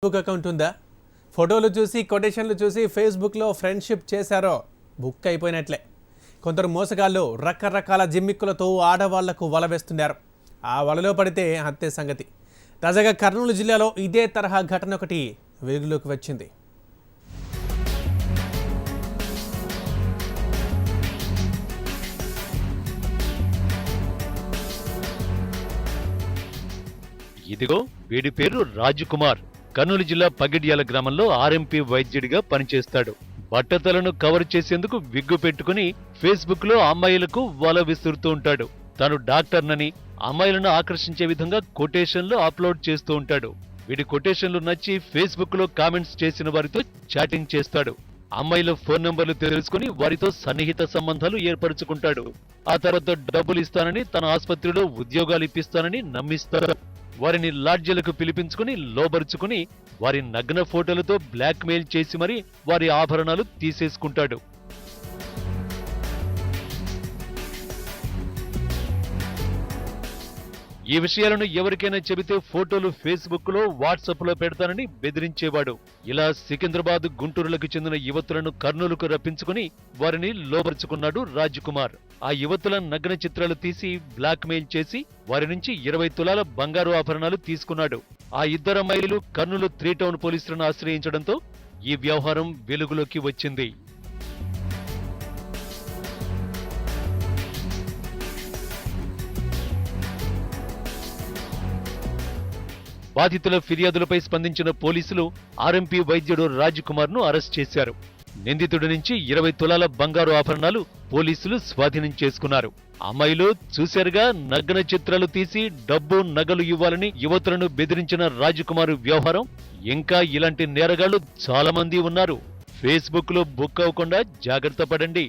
Facebook account ఉందా? ఫోటోలు చూసి కొటేషన్లు చూసి ఫేస్బుక్లో ఫ్రెండ్షిప్ చేశారో బుక్ అయిపోయినట్లే. కొందరు మోసగాళ్ళు రకరకాల జిమ్మిక్కులతో ఆడవాళ్లకు వల వేస్తున్నారు. ఆ వలలో పడితే అంతే సంగతి. తాజాగా కర్నూలు జిల్లాలో ఇదే తరహా ఘటన ఒకటి వెలుగులోకి వచ్చింది. ఇదిగో వీడి పేరు రాజకుమార్. కర్నూలు జిల్లా పగిడ్యాల గ్రామంలో ఆర్ఎంపీ వైద్యుడిగా పనిచేస్తాడు. బట్టతలను కవర్ చేసేందుకు విగ్గు పెట్టుకుని ఫేస్బుక్ లో అమ్మాయిలకు వల విసురుతూ ఉంటాడు. తాను డాక్టర్నని, అమ్మాయిలను ఆకర్షించే విధంగా కొటేషన్లు అప్లోడ్ చేస్తూ ఉంటాడు. వీడి కొటేషన్లు నచ్చి ఫేస్బుక్ లో కామెంట్స్ చేసిన వారితో చాటింగ్ చేస్తాడు. అమ్మాయిల ఫోన్ నంబర్లు తెలుసుకుని వారితో సన్నిహిత సంబంధాలు ఏర్పరచుకుంటాడు. ఆ తర్వాత డబ్బులు ఇస్తానని, తన ఆసుపత్రిలో ఉద్యోగాలు ఇప్పిస్తానని నమ్మిస్తాడు. వారిని లాడ్జీలకు పిలిపించుకుని లోబరుచుకుని వారి నగ్న ఫోటోలతో బ్లాక్ మెయిల్ చేసి మరీ వారి ఆభరణాలు తీసేసుకుంటాడు. ఈ విషయాలను ఎవరికైనా చెబితే ఫోటోలు ఫేస్బుక్ లో, వాట్సాప్ లో పెడతానని బెదిరించేవాడు. ఇలా సికింద్రాబాద్, గుంటూరులకు చెందిన యువతులను కర్నూలుకు రప్పించుకుని వారిని లోబరుచుకున్నాడు రాజ్కుమార్. ఆ యువతుల నగ్న చిత్రాలు తీసి బ్లాక్ మెయిల్ చేసి వారి నుంచి 20 తులాల బంగారు ఆభరణాలు తీసుకున్నాడు. ఆ ఇద్దరు అమ్మాయిలు కర్నూలు 3 టౌన్ పోలీసులను ఆశ్రయించడంతో ఈ వ్యవహారం వెలుగులోకి వచ్చింది. బాధితుల ఫిర్యాదులపై స్పందించిన పోలీసులు ఆర్ఎంపీ వైద్యుడు రాజ్కుమార్ ను అరెస్ట్ చేశారు. నిందితుడి నుంచి 20 తులాల బంగారు ఆభరణాలు పోలీసులు స్వాధీనం చేసుకున్నారు. అమ్మాయిలు చూశారుగా, నగ్న చిత్రాలు తీసి డబ్బు, నగలు ఇవ్వాలని యువతులను బెదిరించిన రాజ్కుమార్ వ్యవహారం. ఇంకా ఇలాంటి నేరగాళ్లు చాలా మంది ఉన్నారు. ఫేస్బుక్ లో బుక్ అవ్వకుండా జాగ్రత్త పడండి.